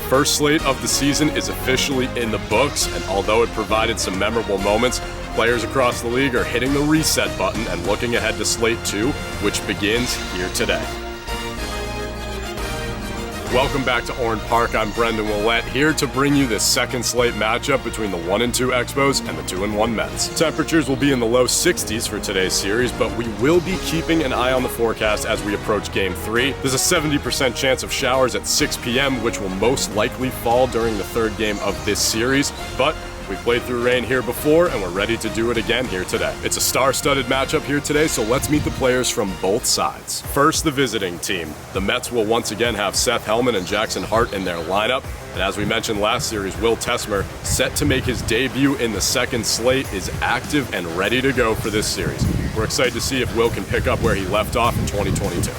first slate of the season is officially in the books, and although it provided some memorable moments, players across the league are hitting the reset button and looking ahead to Slate 2, which begins here today. Welcome back to Oran Park. I'm Brendan Willett, here to bring you this second slate matchup between the 1-2 Expos and the 2-1 Mets. Temperatures will be in the low 60s for today's series, but we will be keeping an eye on the forecast as we approach Game 3. There's a 70% chance of showers at 6 p.m., which will most likely fall during the third game of this series, but we played through rain here before, and we're ready to do it again here today. It's a star-studded matchup here today, so let's meet the players from both sides. First, the visiting team. The Mets will once again have Seth Hellman and Jackson Hart in their lineup. And as we mentioned last series, Will Tesmer, set to make his debut in the second slate, is active and ready to go for this series. We're excited to see if Will can pick up where he left off in 2022.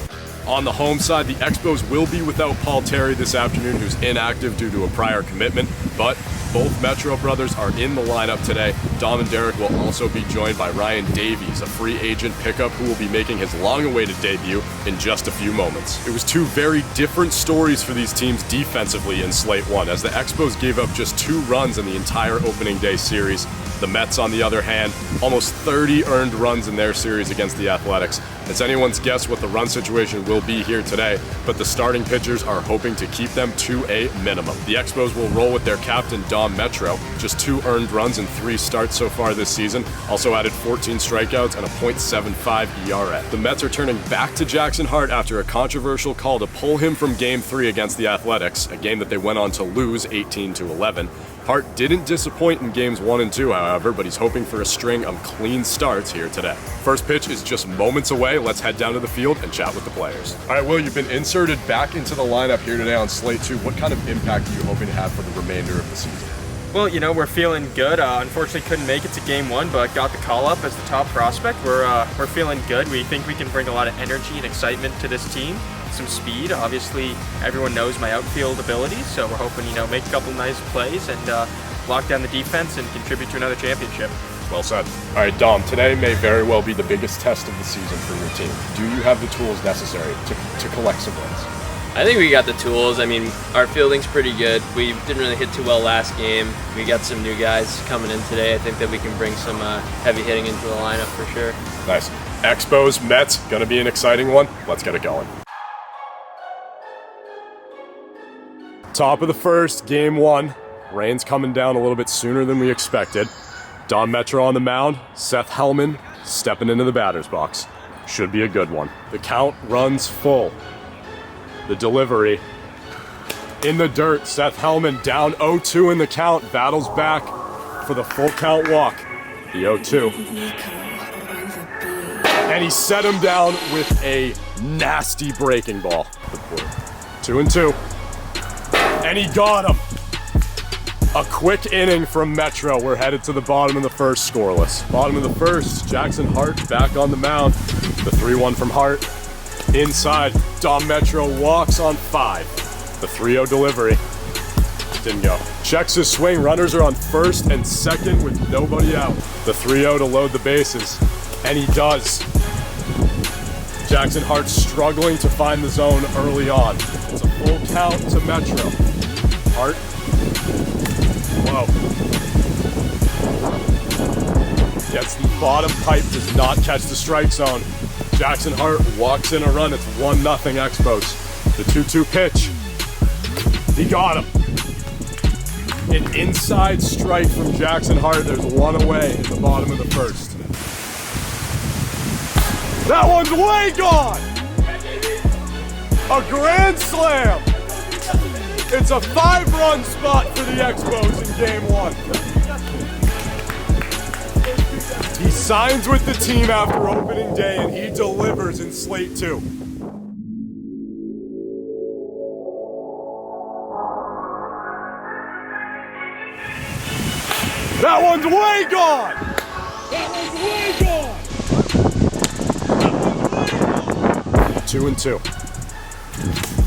On the home side, the Expos will be without Paul Terry this afternoon, who's inactive due to a prior commitment, but both Metro brothers are in the lineup today. Dom and Derek will also be joined by Ryan Davies, a free agent pickup who will be making his long-awaited debut in just a few moments. It was two very different stories for these teams defensively in Slate 1, as the Expos gave up just 2 runs in the entire opening day series. The Mets, on the other hand, almost 30 earned runs in their series against the Athletics. It's anyone's guess what the run situation will be here today, but the starting pitchers are hoping to keep them to a minimum. The Expos will roll with their captain, Dom Metro, just 2 earned runs in 3 starts so far this season, also added 14 strikeouts and a .75 ERA. The Mets are turning back to Jackson Hart after a controversial call to pull him from Game 3 against the Athletics, a game that they went on to lose 18-11. Hart didn't disappoint in games 1 and 2, however, but he's hoping for a string of clean starts here today. First pitch is just moments away. Let's head down to the field and chat with the players. All right, Will, you've been inserted back into the lineup here today on Slate 2. What kind of impact are you hoping to have for the remainder of the season? Well, we're feeling good. Unfortunately, couldn't make it to Game 1, but got the call up as the top prospect. We're feeling good. We think we can bring a lot of energy and excitement to this team. Some speed. Obviously, everyone knows my outfield abilities, so we're hoping, make a couple nice plays and lock down the defense and contribute to another championship. Well said. All right, Dom, today may very well be the biggest test of the season for your team. Do you have the tools necessary to collect some wins? I think we got the tools. Our fielding's pretty good. We didn't really hit too well last game. We got some new guys coming in today. I think that we can bring some heavy hitting into the lineup for sure. Nice. Expos, Mets, gonna be an exciting one. Let's get it going. Top of the first, Game 1. Rain's coming down a little bit sooner than we expected. Dom Metro on the mound, Seth Hellman stepping into the batter's box. Should be a good one. The count runs full. The delivery in the dirt. Seth Hellman down 0-2 in the count, battles back for the full count walk. The 0-2. And he set him down with a nasty breaking ball. 2-2. And he got him. A quick inning from Metro. We're headed to the bottom of the first, scoreless. Bottom of the first, Jackson Hart back on the mound. The 3-1 from Hart. Inside, Dom Metro walks on 5. The 3-0 delivery. Didn't go. Checks his swing. Runners are on first and second with nobody out. The 3-0 to load the bases. And he does. Jackson Hart struggling to find the zone early on. It's a full count to Metro. Hart. Whoa. Gets the bottom pipe, does not catch the strike zone. Jackson Hart walks in a run. It's 1-0 Expos. The 2-2 pitch. He got him. An inside strike from Jackson Hart. There's 1 away in the bottom of the first. That one's way gone! A grand slam! It's a 5-run spot for the Expos in Game 1. He signs with the team after opening day, and he delivers in Slate 2. That one's way gone! That one's way gone! 2-2.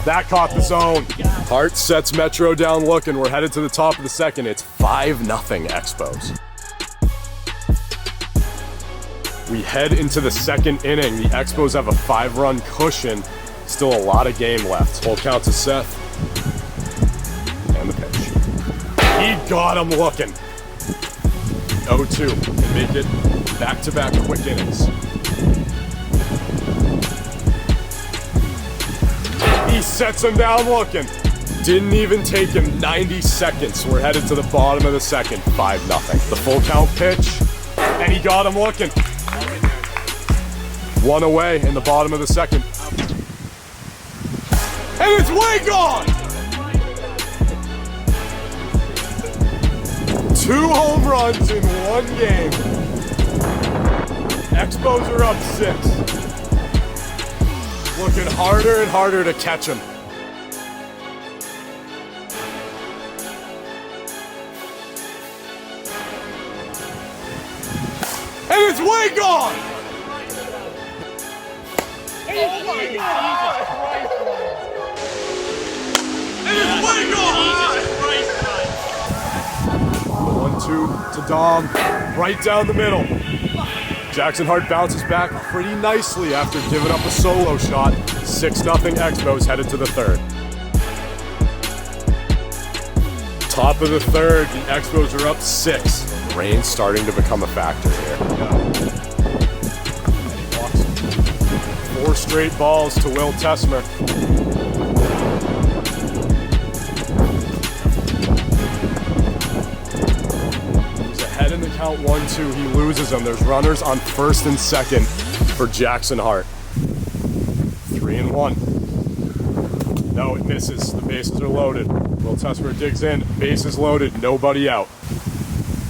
That caught the zone. Hart sets Metro down looking. We're headed to the top of the second. It's 5-0 Expos. We head into the second inning. The Expos have a 5-run cushion. Still a lot of game left. Full count to Seth. got him looking. 0-2 can make it back-to-back quick innings. He sets him down looking. Didn't even take him 90 seconds. We're headed to the bottom of the second, 5-0. The full count pitch, and he got him looking. 1 away in the bottom of the second. And it's way gone! 2 home runs in 1 game. Expos are up 6. Looking harder and harder to catch him. And it's way gone! And it's way gone! And it's way gone! 1-2 to Dom, right down the middle. Jackson Hart bounces back pretty nicely after giving up a solo shot. 6-0 Expos headed to the third. Top of the third, the Expos are up 6. Rain's starting to become a factor here. And he walks 4 straight balls to Will Tessmer. He's ahead in the count 1-2. He loses them. There's runners on first and second for Jackson Hart. 3-1. No, it misses. The bases are loaded. Will Tessmer digs in. Bases loaded. Nobody out.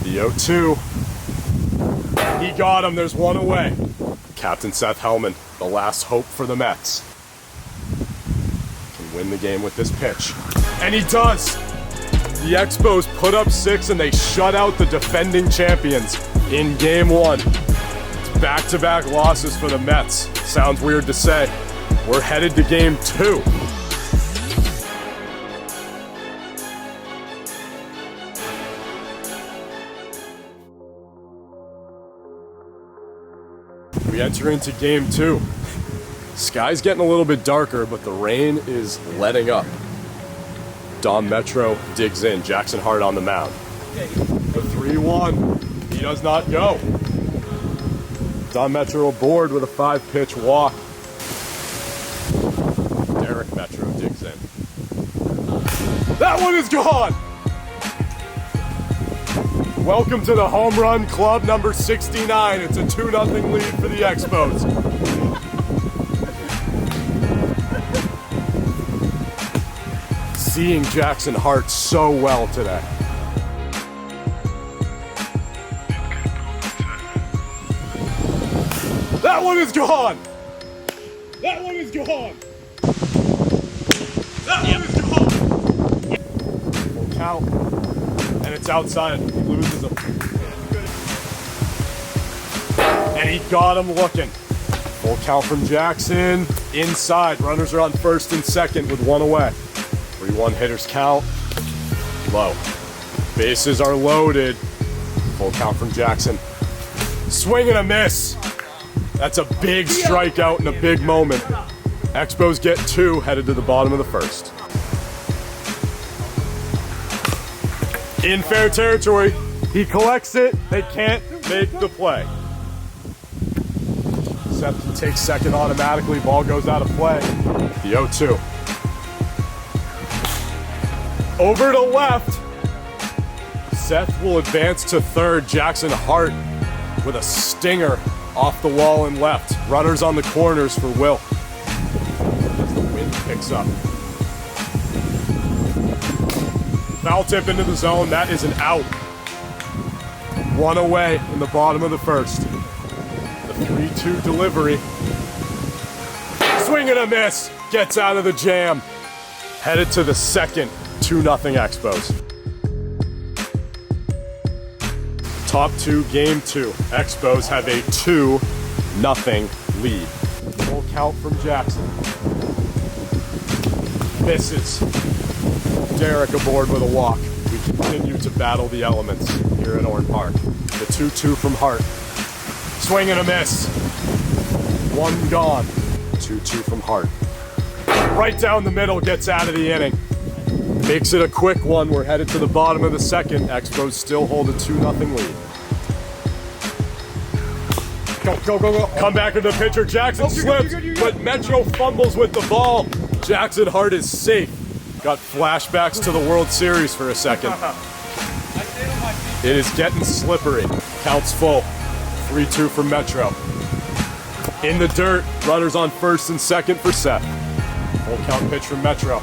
The 0-2. He got him. There's 1 away. Captain Seth Hellman, the last hope for the Mets, can win the game with this pitch. And he does. The Expos put up 6 and they shut out the defending champions in game 1. It's back-to-back losses for the Mets. Sounds weird to say. We're headed to game 2. We enter into game 2. Sky's getting a little bit darker, but the rain is letting up. Dom Metro digs in. Jackson Hart on the mound. The 3-1. He does not go. Dom Metro aboard with a 5-pitch walk. Derek Metro digs in. That one is gone! Welcome to the home run club number 69. It's a 2-0 lead for the Expos. Seeing Jackson Hart so well today. That one is gone! That one is gone! That one is gone! Full count. And it's outside. He loses him. And he got him looking. Full count from Jackson. Inside. Runners are on first and second with 1 away. 3-1 hitters count. Low. Bases are loaded. Full count from Jackson. Swing and a miss. That's a big strikeout in a big moment. Expos get 2, headed to the bottom of the first. In fair territory, he collects it, they can't make the play. Seth takes second automatically, ball goes out of play. The 0-2. Over to left, Seth will advance to third. Jackson Hart with a stinger off the wall and left. Runners on the corners for Will. As the wind picks up. Foul tip into the zone, that is an out. 1 away in the bottom of the first. The 3-2 delivery. Swing and a miss, gets out of the jam. Headed to the second, 2-0 Expos. Top 2, game 2. Expos have a 2-0 lead. Full count from Jackson. Misses. Derek aboard with a walk. We continue to battle the elements here at Orn Park. The 2-2 from Hart. Swing and a miss. 1 gone. 2-2 from Hart. Right down the middle, gets out of the inning. Makes it a quick one. We're headed to the bottom of the second. Expos still hold a 2-0 lead. Go. Come back to the pitcher. Jackson slips, but Metro fumbles with the ball. Jackson Hart is safe. Got flashbacks to the World Series for a second. It is getting slippery. Counts full. 3-2 for Metro. In the dirt, runners on first and second for Seth. Full count pitch from Metro.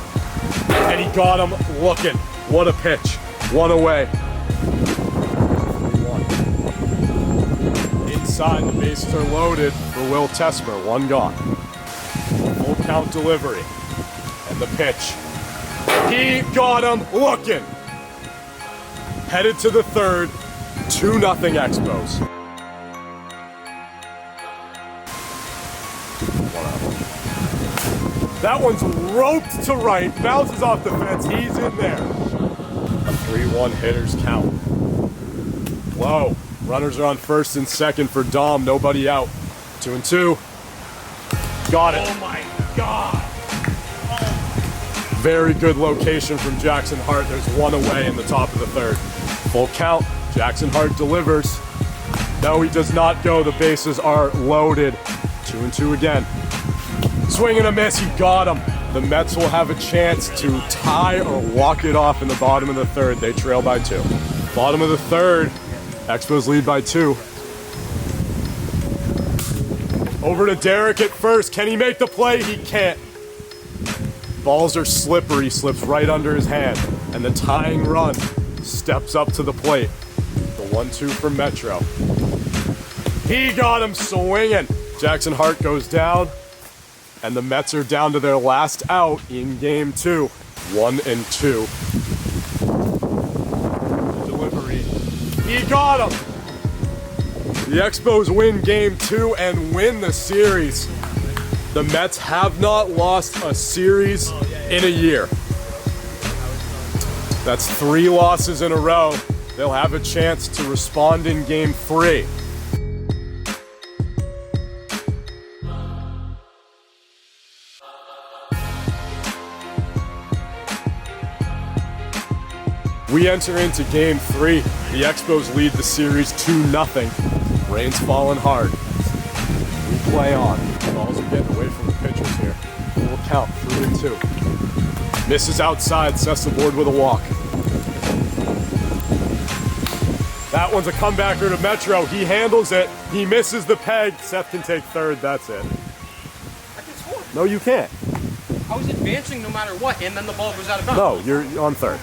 And he got him looking. What a pitch. One away. 3-1. Inside, the bases are loaded for Will Tesmer. One gone. Full count delivery. And the pitch. He got him looking. Headed to the third. 2-0 Expos. That one's roped to right, bounces off the fence, he's in there. A 3-1 hitters count. Low. Runners are on first and second for Dom, nobody out. 2-2. Got it. Oh my God. Very good location from Jackson Hart. There's one away in the top of the third. Full count. Jackson Hart delivers. No, he does not go. The bases are loaded. 2-2 again. Swing and a miss. He got him. The Mets will have a chance to tie or walk it off in the bottom of the third. They trail by 2. Bottom of the third. Expos lead by 2. Over to Derek at first. Can he make the play? He can't. Balls are slippery. Slips right under his hand. And the tying run steps up to the plate. The 1-2 from Metro. He got him swinging. Jackson Hart goes down. And the Mets are down to their last out in game 2. 1-2. Delivery. He got him. The Expos win game 2 and win the series. The Mets have not lost a series in a year. That's 3 losses in a row. They'll have a chance to respond in game 3. We enter into game 3. The Expos lead the series 2-0. Rain's falling hard. We play on. Balls are getting away from the pitchers here. Full count, 3-2. Misses outside, sets the board with a walk. That one's a comebacker to Metro. He handles it. He misses the peg. Seth can take third. That's it. I can score. No, you can't. I was advancing no matter what, and then the ball goes out of bounds. No, you're on third.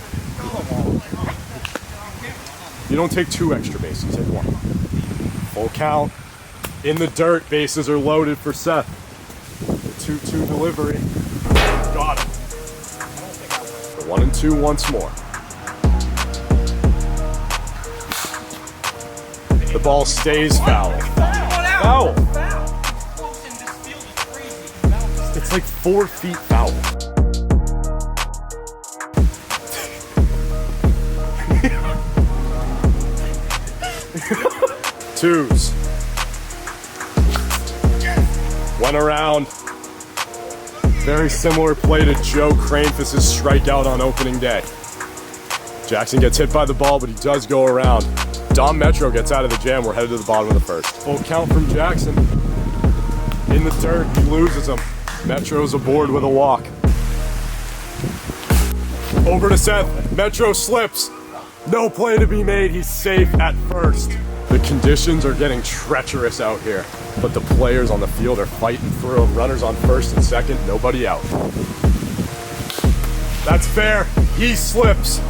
You don't take 2 extra bases, you take 1. Full count. In the dirt, bases are loaded for Seth. The 2-2 delivery. Got it. 1-2 once more. The ball stays foul. Foul. It's like 4 feet foul. Twos. Went around. Very similar play to Joe Cranefis' strikeout on opening day. Jackson gets hit by the ball, but he does go around. Dom Metro gets out of the jam. We're headed to the bottom of the first. Full count from Jackson. In the dirt, he loses him. Metro's aboard with a walk. Over to Seth. Metro slips. No play to be made. He's safe at first. The conditions are getting treacherous out here, but the players on the field are fighting through them. Runners on first and second, nobody out. That's fair. He slips.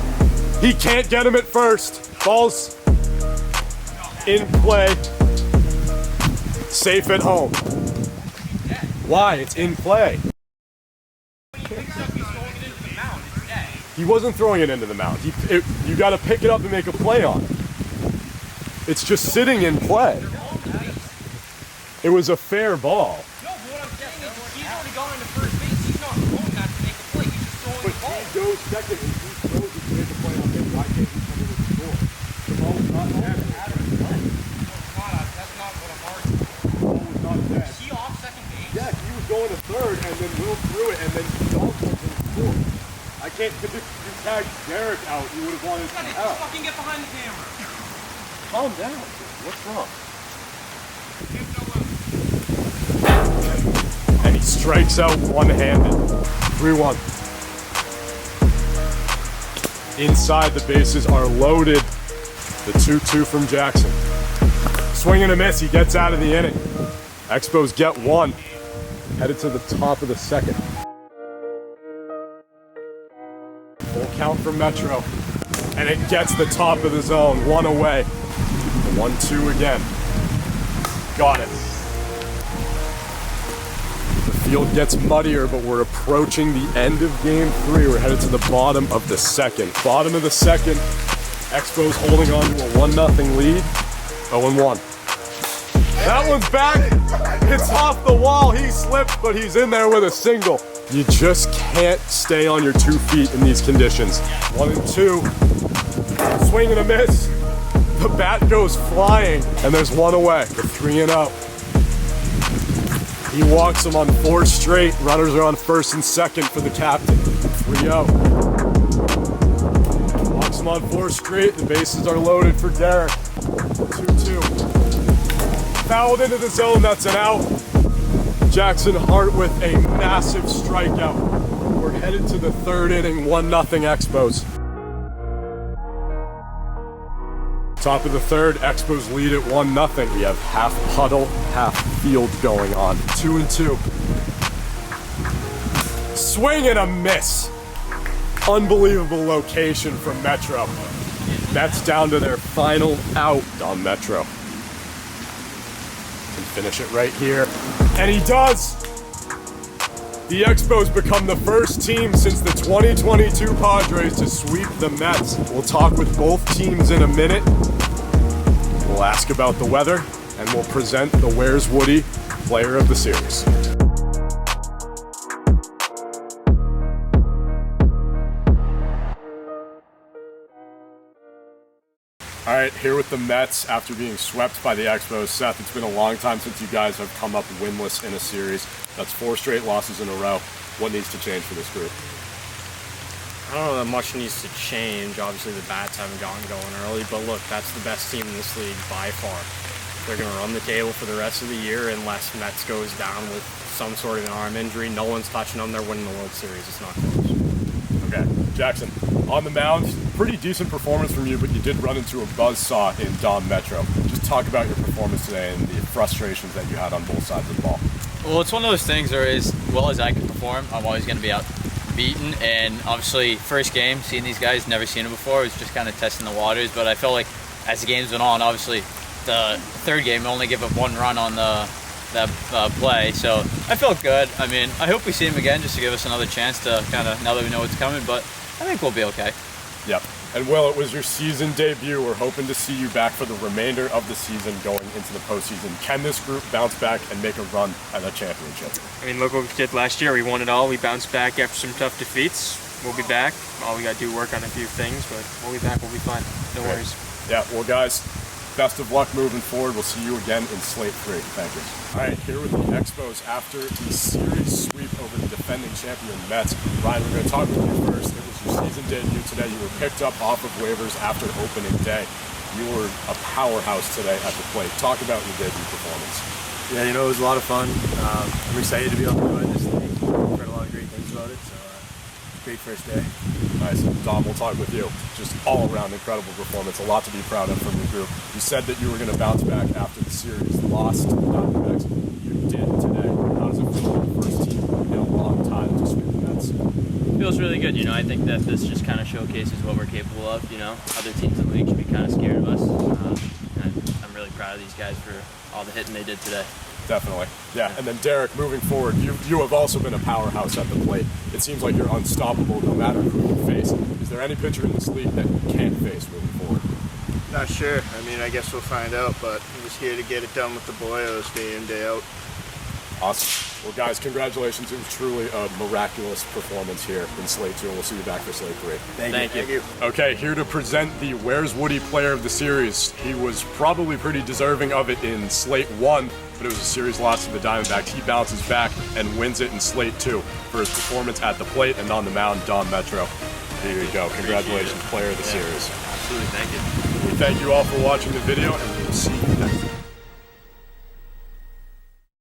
He can't get him at first. Ball's in play. Safe at home. Why? It's in play. He wasn't throwing it into the mound. You got to pick it up and make a play on it. It's just sitting in play. It was a fair ball. No, but what I'm saying is he's already gone into first base. He's not throwing that to make a play. He's just throwing the ball. But he goes second and he throws it to make a play on him. Why can't he come in and score? The ball was not dead. That's not what I'm arguing. The ball was not dead. Is he off second base? Yes, he was going to third and then Will threw it and then he also didn't score. I Because if you tagged Derek out, you would have wanted some help. Fucking get behind the camera. Calm down. What's wrong? And he strikes out one-handed. 3-1. Inside, the bases are loaded. The 2-2 from Jackson. Swing and a miss. He gets out of the inning. Expos get one. Headed to the top of the second. Full count from Metro. And it gets the top of the zone. One away. 1-2 again. Got it. The field gets muddier, but we're approaching the end of game 3. We're headed to the bottom of the second. Bottom of the second. Expos holding on to a 1-0 lead. 0-1. That one's back. It's off the wall. He slipped, but he's in there with a single. You just can't stay on your 2 feet in these conditions. 1-2. Swing and a miss. The bat goes flying, and there's one away. The 3-0. He walks him on 4 straight. Runners are on first and second for the captain. 3-0. Walks him on 4 straight. The bases are loaded for Derek. 2-2. Fouled into the zone. That's an out. Jackson Hart with a massive strikeout. We're headed to the 3rd inning. 1-0 Expos. Top of the 3rd, Expos lead at 1-0. We have half puddle, half field going on. 2-2. Swing and a miss. Unbelievable location from Metro. That's down to their final out on Metro. Can finish it right here. And he does! The Expos become the first team since the 2022 Padres to sweep the Mets. We'll talk with both teams in a minute. We'll ask about the weather, and we'll present the Where's Woody Player of the Series. All right, here with the Mets after being swept by the Expos. Seth, it's been a long time since you guys have come up winless in a series. That's 4 straight losses in a row. What needs to change for this group? I don't know that much needs to change. Obviously, the bats haven't gotten going early, but look, that's the best team in this league by far. They're going to run the table for the rest of the year unless Mets goes down with some sort of an arm injury. No one's touching them. They're winning the World Series. It's not close. Okay, Jackson, on the mound, pretty decent performance from you, but you did run into a buzzsaw in Dom Metro. Just talk about your performance today and the frustrations that you had on both sides of the ball. Well, it's one of those things where as well as I can perform, I'm always going to be out beaten. And obviously, first game, seeing these guys, never seen them before, it was just kind of testing the waters. But I felt like as the games went on, obviously, the 3rd game, we only give up 1 run on that play. So I felt good. I mean, I hope we see him again just to give us another chance to kind of, now that we know what's coming. But I think we'll be okay. Yep. And Will, it was your season debut. We're hoping to see you back for the remainder of the season going into the postseason. Can this group bounce back and make a run at a championship? I mean, look what we did last year. We won it all. We bounced back after some tough defeats. We'll be back. All we got to do work on a few things, but we'll be back. We'll be fine. No worries. Yeah, well, guys, best of luck moving forward. We'll see you again in Slate 3. Thank you. All right, here with the Expos after the series sweep over the defending champion Mets. Ryan, we're going to talk with you first. It was your season debut today. You were picked up off of waivers after opening day. You were a powerhouse today at the plate. Talk about your debut performance. Yeah, you know, it was a lot of fun. I'm excited to be able to join this league. I've heard a lot of great things about it, so great first day. Nice. Dom, we'll talk with you. Just all-around incredible performance. A lot to be proud of from your group. You said that you were going to bounce back after the series. Lost Diamondbacks. You did today. How does it feel to be the first team in a long time to sweep the Mets? Feels really good. You know, I think that this just kind of showcases what we're capable of. You know, other teams in the league should be kind of scared of us. And I'm really proud of these guys for all the hitting they did today. Definitely. Yeah, and then Derek, moving forward, you have also been a powerhouse at the plate. It seems like you're unstoppable no matter who you face. Is there any pitcher in this league that you can't face moving forward? Not sure. I mean, I guess we'll find out, but I'm just here to get it done with the boyos day in, day out. Awesome. Well, guys, congratulations. It was truly a miraculous performance here in Slate 2, and we'll see you back for Slate 3. Thank you. Okay, here to present the Where's Woody Player of the Series. He was probably pretty deserving of it in Slate 1, but it was a series loss to the Diamondbacks. He bounces back and wins it in Slate 2 for his performance at the plate and on the mound, Don Metro. Here you go. Congratulations, Player of the Series. Absolutely, thank you. We thank you all for watching the video, and we will see you next time.